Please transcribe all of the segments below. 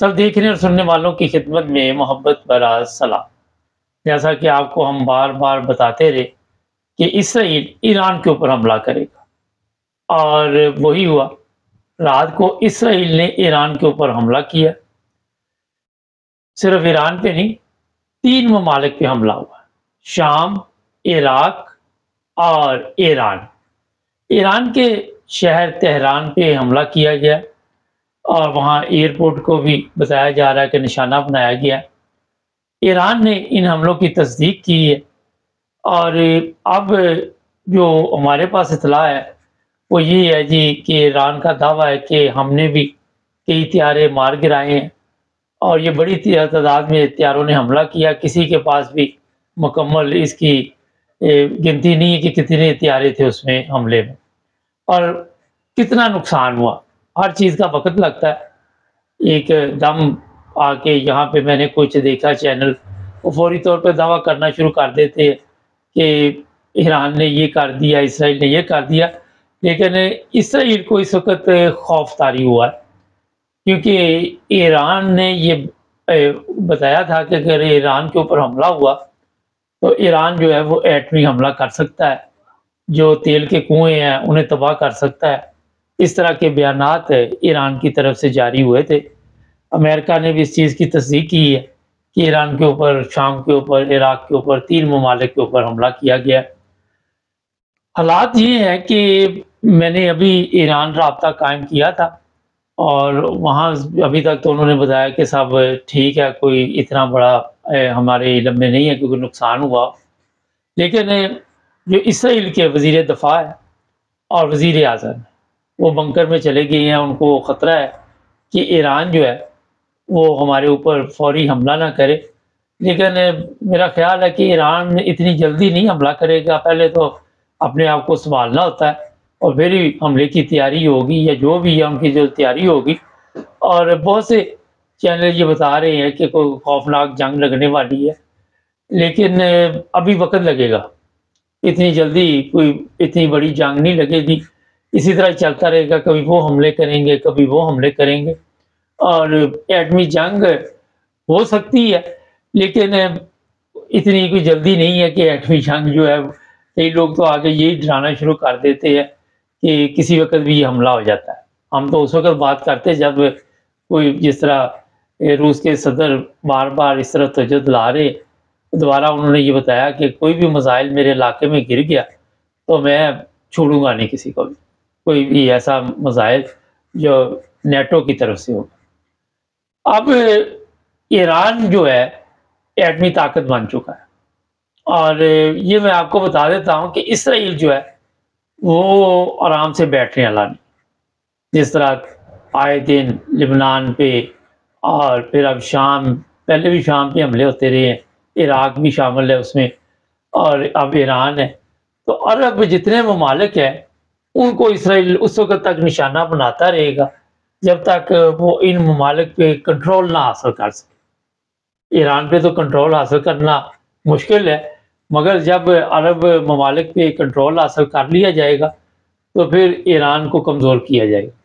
سب دیکھنے اور سننے والوں کی خدمت میں محبت برا سلام۔ جیسا کہ آپ کو ہم بار بار بتاتے رہے کہ اسرائیل ایران کے اوپر حملہ کرے گا، اور وہی ہوا۔ رات کو اسرائیل نے ایران کے اوپر حملہ کیا۔ صرف ایران پہ نہیں، 3 ممالک پہ حملہ ہوا: شام، عراق اور ایران۔ ایران کے شہر تہران پہ حملہ کیا گیا، اور وہاں ایئرپورٹ کو بھی بتایا جا رہا ہے کہ نشانہ بنایا گیا۔ ایران نے ان حملوں کی تصدیق کی ہے، اور اب جو ہمارے پاس اطلاع ہے وہ یہ ہے جی کہ ایران کا دعویٰ ہے کہ ہم نے بھی کئی طیارے مار گرائے ہیں، اور یہ بڑی تعداد میں طیاروں نے حملہ کیا۔ کسی کے پاس بھی مکمل اس کی گنتی نہیں ہے کہ کتنے طیارے تھے اس میں حملے میں، اور کتنا نقصان ہوا۔ ہر چیز کا وقت لگتا ہے۔ ایک دم آ کے یہاں پہ میں نے کچھ دیکھا چینل، وہ فوری طور پہ دعویٰ کرنا شروع کر دیتے ہیں کہ ایران نے یہ کر دیا، اسرائیل نے یہ کر دیا، لیکن اسرائیل کو اس وقت خوف طاری ہوا ہے، کیونکہ ایران نے یہ بتایا تھا کہ اگر ایران کے اوپر حملہ ہوا تو ایران جو ہے وہ ایٹمی حملہ کر سکتا ہے، جو تیل کے کنویں ہیں انہیں تباہ کر سکتا ہے۔ اس طرح کے بیانات ایران کی طرف سے جاری ہوئے تھے۔ امریکہ نے بھی اس چیز کی تصدیق کی ہے کہ ایران کے اوپر، شام کے اوپر، عراق کے اوپر، 3 ممالک کے اوپر حملہ کیا گیا۔ حالات یہ ہے کہ میں نے ابھی ایران رابطہ قائم کیا تھا، اور وہاں ابھی تک تو انہوں نے بتایا کہ سب ٹھیک ہے، کوئی اتنا بڑا ہمارے علم میں نہیں ہے کہ کوئی نقصان ہوا۔ لیکن جو اسرائیل کے وزیر دفاع ہے اور وزیر اعظم ہے، وہ بنکر میں چلے گئے ہیں۔ ان کو خطرہ ہے کہ ایران جو ہے وہ ہمارے اوپر فوری حملہ نہ کرے، لیکن میرا خیال ہے کہ ایران اتنی جلدی نہیں حملہ کرے گا۔ پہلے تو اپنے آپ کو سنبھالنا ہوتا ہے، اور پھر ہی حملے کی تیاری ہوگی، یا جو بھی ہے ان کی جو تیاری ہوگی۔ اور بہت سے چینل یہ بتا رہے ہیں کہ کوئی خوفناک جنگ لگنے والی ہے، لیکن ابھی وقت لگے گا، اتنی جلدی کوئی اتنی بڑی جنگ نہیں لگے گی۔ اسی طرح چلتا رہے گا، کبھی وہ حملے کریں گے، کبھی وہ حملے کریں گے، اور ایٹمی جنگ ہو سکتی ہے، لیکن اتنی کوئی جلدی نہیں ہے کہ ایٹمی جنگ جو ہے، کئی لوگ تو آگے یہی ڈرانا شروع کر دیتے ہیں کہ کسی وقت بھی یہ حملہ ہو جاتا ہے۔ ہم تو اس وقت بات کرتے جب کوئی، جس طرح روس کے صدر بار بار اس طرح تجدید لا رہے، دوبارہ انہوں نے یہ بتایا کہ کوئی بھی میزائل میرے علاقے میں گر گیا تو میں چھوڑوں گا نہیں کسی کو بھی، کوئی بھی ایسا میزائل جو نیٹو کی طرف سے ہوگا۔ اب ایران جو ہے ایٹمی طاقت بن چکا ہے، اور یہ میں آپ کو بتا دیتا ہوں کہ اسرائیل جو ہے وہ آرام سے بیٹھنے والا نہیں۔ جس طرح آئے دن لبنان پہ، اور پھر اب شام، پہلے بھی شام پہ حملے ہوتے رہے ہیں، عراق بھی شامل ہے اس میں، اور اب ایران ہے، تو عرب جتنے ممالک ہیں ان کو اسرائیل اس وقت تک نشانہ بناتا رہے گا جب تک وہ ان ممالک پہ کنٹرول نہ حاصل کر سکے۔ ایران پہ تو کنٹرول حاصل کرنا مشکل ہے، مگر جب عرب ممالک پہ کنٹرول حاصل کر لیا جائے گا تو پھر ایران کو کمزور کیا جائے گا۔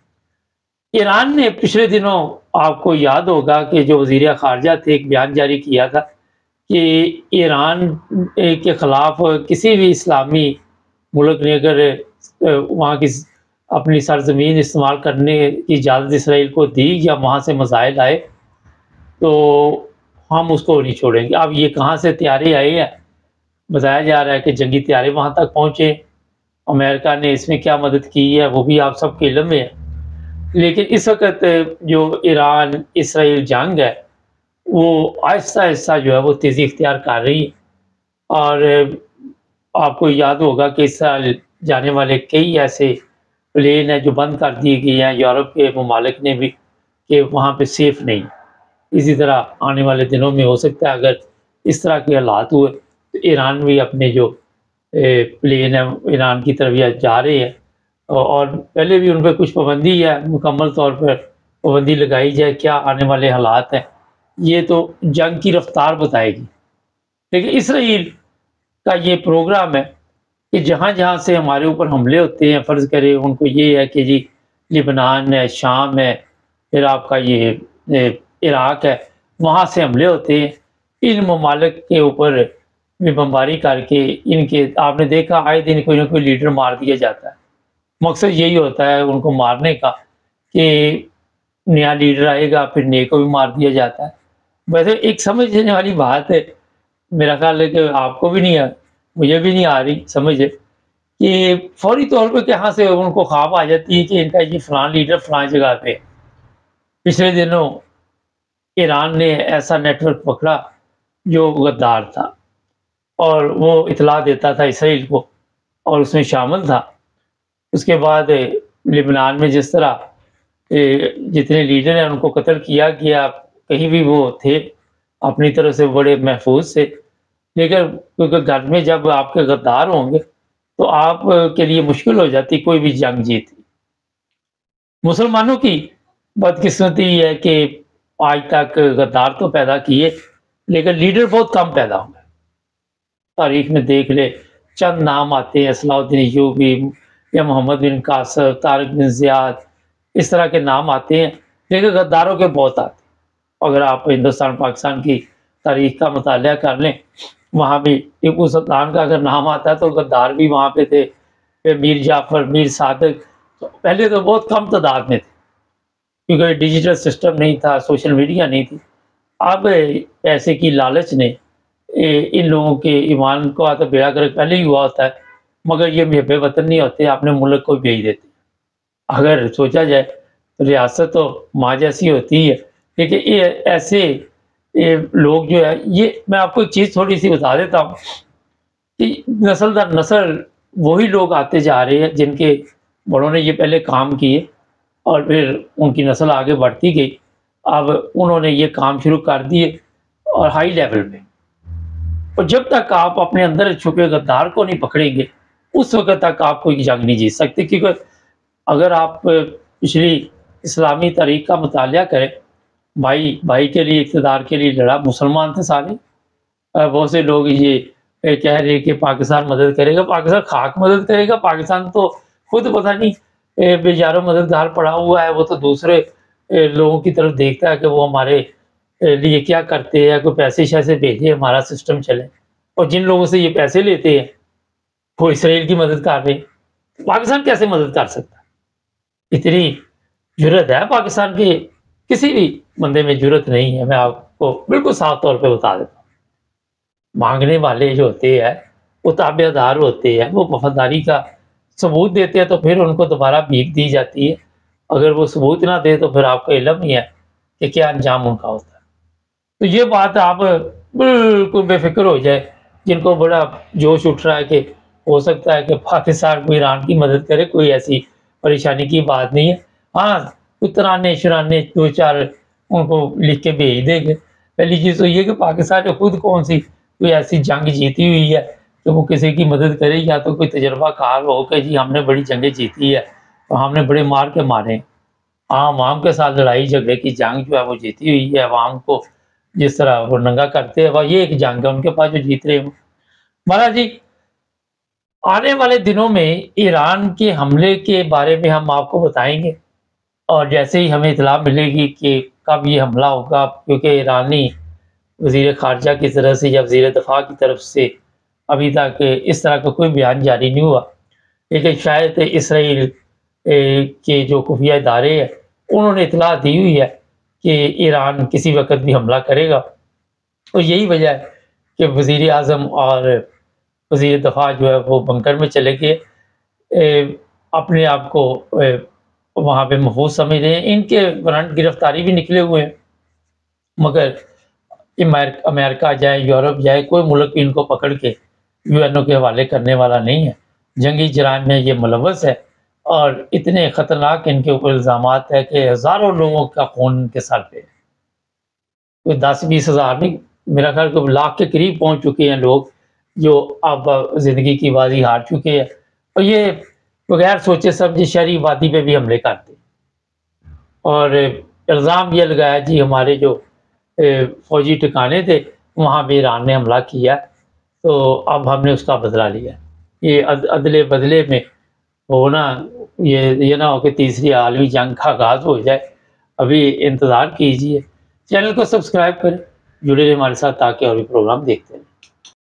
ایران نے پچھلے دنوں، آپ کو یاد ہوگا کہ جو وزیر خارجہ تھے، ایک بیان جاری کیا تھا کہ ایران کے خلاف کسی بھی اسلامی ملک نے اگر وہاں کی اپنی سرزمین استعمال کرنے کی اجازت اسرائیل کو دی، یا وہاں سے میزائل آئے، تو ہم اس کو نہیں چھوڑیں گے۔ اب یہ کہاں سے طیارے آئے ہیں؟ بتایا جا رہا ہے کہ جنگی طیارے وہاں تک پہنچے۔ امریکہ نے اس میں کیا مدد کی ہے وہ بھی آپ سب کے علم میں ہے، لیکن اس وقت جو ایران اسرائیل جنگ ہے وہ آہستہ آہستہ جو ہے وہ تیزی اختیار کر رہی ہے، اور آپ کو یاد ہوگا کہ اس سال جانے والے کئی ایسے پلین ہیں جو بند کر دیے گئے ہیں یورپ کے ممالک نے بھی، کہ وہاں پہ سیف نہیں۔ اسی طرح آنے والے دنوں میں ہو سکتا ہے اگر اس طرح کے حالات ہوئے تو ایران بھی اپنے جو پلین ہیں ایران کی طرف جا رہے ہیں، اور پہلے بھی ان پہ کچھ پابندی ہے، مکمل طور پر پابندی لگائی جائے، کیا آنے والے حالات ہیں یہ تو جنگ کی رفتار بتائے گی۔ لیکن اسرائیل کا یہ پروگرام ہے کہ جہاں جہاں سے ہمارے اوپر حملے ہوتے ہیں، فرض کرے ان کو یہ ہے کہ جی لبنان ہے، شام ہے، پھر آپ کا یہ عراق ہے وہاں سے حملے ہوتے ہیں، ان ممالک کے اوپر بھی بمباری کر کے ان کے آپ نے دیکھا آئے دن کوئی نہ کوئی لیڈر مار دیا جاتا ہے۔ مقصد یہی ہوتا ہے ان کو مارنے کا کہ نیا لیڈر آئے گا پھر نئے کو بھی مار دیا جاتا ہے۔ ویسے ایک سمجھنے والی بات ہے، میرا خیال ہے کہ آپ کو بھی نہیں ہے، مجھے بھی نہیں آ رہی سمجھ، کہ فوری طور پہ کہاں سے ان کو خواب آ جاتی ہے کہ ان کا یہ فلاں لیڈر فلاں جگہ پہ۔ پچھلے دنوں ایران نے ایسا نیٹ ورک پکڑا جو غدار تھا اور وہ اطلاع دیتا تھا اسرائیل کو اور اس میں شامل تھا۔ اس کے بعد لبنان میں جس طرح جتنے لیڈر ہیں ان کو قتل کیا گیا، کہیں بھی وہ تھے اپنی طرف سے بڑے محفوظ سے، لیکن کیونکہ گھر میں جب آپ کے غدار ہوں گے تو آپ کے لیے مشکل ہو جاتی کوئی بھی جنگ جیتی۔ مسلمانوں کی بدقسمتی یہ ہے کہ آج تک غدار تو پیدا کیے لیکن لیڈر بہت کم پیدا ہوئے۔ تاریخ میں دیکھ لے چند نام آتے ہیں، صلاح الدین ایوبی یا محمد بن قاسم، طارق بن زیاد، اس طرح کے نام آتے ہیں، لیکن غداروں کے بہت آتے ہیں۔ اگر آپ ہندوستان پاکستان کی تاریخ کا مطالعہ کر لیں، وہاں بھی ٹیپو سلطان کا اگر نام آتا ہے تو غدار بھی وہاں پہ تھے، پھر میر جعفر، میر صادق، پہلے تو بہت کم تعداد میں تھے کیونکہ ڈیجیٹل سسٹم نہیں تھا، سوشل میڈیا نہیں تھی۔ اب پیسے کی لالچ نے ان لوگوں کے ایمان کو آتا بیڑا گرک پہلے ہی ہوا ہوتا ہے، مگر یہ محب وطن نہیں ہوتے، اپنے ملک کو بھیج دیتے۔ اگر سوچا جائے تو ریاست تو ماں جیسی ہوتی ہے، لیکن یہ ایسے لوگ جو ہے، یہ میں آپ کو ایک چیز تھوڑی سی بتا دیتا ہوں کہ نسل در نسل وہی لوگ آتے جا رہے ہیں جن کے بڑوں نے یہ پہلے کام کیے اور پھر ان کی نسل آگے بڑھتی گئی، اب انہوں نے یہ کام شروع کر دیے اور ہائی لیول پہ۔ اور جب تک آپ اپنے اندر چھپے غدار کو نہیں پکڑیں گے اس وقت تک آپ کوئی جنگ نہیں جیت سکتے، کیونکہ اگر آپ پچھلی اسلامی تاریخ کا مطالعہ کریں، بھائی بھائی کے لیے اقتدار کے لیے لڑا، مسلمان تھے سارے۔ بہت سے لوگ یہ کہہ رہے کہ پاکستان مدد کرے گا، پاکستان خاک مدد کرے گا، پاکستان تو خود پتہ نہیں بیچاروں مددگار پڑا ہوا ہے، وہ تو دوسرے لوگوں کی طرف دیکھتا ہے کہ وہ ہمارے لیے کیا کرتے ہیں، کوئی پیسے شیسے بھیجے ہمارا سسٹم چلے، اور جن لوگوں سے یہ پیسے لیتے ہیں وہ اسرائیل کی مدد کر رہے ہیں۔ پاکستان کیسے مدد کر سکتا ہے؟ اتنی جرت ہے پاکستان کے کسی بھی بندے میں جرت نہیں ہے، میں آپ کو بالکل صاف طور پہ بتا دیتا ہوں۔ مانگنے والے جو ہوتے ہیں وہ تابع دار ہوتے ہیں، وہ وفاداری کا ثبوت دیتے ہیں تو پھر ان کو دوبارہ بھیک دی جاتی ہے، اگر وہ ثبوت نہ دے تو پھر آپ کو علم ہی ہے کہ کیا انجام ان کا ہوتا ہے۔ تو یہ بات آپ بالکل بے فکر ہو جائے، جن کو بڑا جوش اٹھ رہا ہے کہ ہو سکتا ہے کہ پاکستان کو ایران کی مدد کرے، کوئی ایسی پریشانی کی بات نہیں ہے۔ ہاں اترانے شرانے دو چار ان کو لکھ کے بھیج دیں گے۔ پہلی چیز تو یہ کہ پاکستان نے خود کون سی کوئی ایسی جنگ جیتی ہوئی ہے کہ وہ کسی کی مدد کرے، یا تو کوئی تجربہ کار ہو کہ جی ہم نے بڑی جنگیں جیتی ہے اور ہم نے بڑے مار کے مارے۔ عوام کے ساتھ لڑائی جھگڑے کی جنگ جو ہے وہ جیتی ہوئی ہے، عوام کو جس طرح وہ ننگا کرتے ہیں، وہ یہ ایک جنگ ہے ان کے پاس جو جیت رہے ہوں۔ مہاراج جی، آنے والے دنوں میں ایران کے حملے کے بارے میں ہم آپ کو بتائیں گے، اور جیسے ہی ہمیں اطلاع ملے گی کہ کب یہ حملہ ہوگا، کیونکہ ایرانی وزیر خارجہ کی طرف سے یا وزیر دفاع کی طرف سے ابھی تک اس طرح کا کوئی بیان جاری نہیں ہوا، لیکن شاید اسرائیل کے جو خفیہ ادارے ہیں انہوں نے اطلاع دی ہوئی ہے کہ ایران کسی وقت بھی حملہ کرے گا، اور یہی وجہ ہے کہ وزیر اعظم اور وزیر دفاع جو ہے وہ بنکر میں چلے گئے، اپنے آپ کو وہاں پہ محفوظ سمجھ رہے ہیں۔ ان کے وارنٹ گرفتاری بھی نکلے ہوئے ہیں، مگر امریکہ جائے، یورپ جائے، کوئی ملک بھی ان کو پکڑ کے یو این او کے حوالے کرنے والا نہیں ہے۔ جنگی جرائم میں یہ ملوث ہے اور اتنے خطرناک ان کے اوپر الزامات ہے کہ ہزاروں لوگوں کا خون ان کے سر پہ، کوئی 10-20 ہزار نہیں، میرا خیال کو لاکھ کے قریب پہنچ چکے ہیں لوگ جو اب زندگی کی بازی ہار چکے ہیں، اور یہ بغیر سوچے سمجھے شہری وادی پہ بھی حملے کرتے، اور الزام یہ لگایا جی ہمارے جو فوجی ٹھکانے تھے وہاں بھی ایران نے حملہ کیا، تو اب ہم نے اس کا بدلہ لیا۔ یہ عدلے بدلے میں ہونا، یہ نہ ہو کہ تیسری عالمی جنگ کا آغاز ہو جائے، ابھی انتظار کیجیے۔ چینل کو سبسکرائب کریں، جڑے رہے ہمارے ساتھ تاکہ اور بھی پروگرام دیکھتے رہیں۔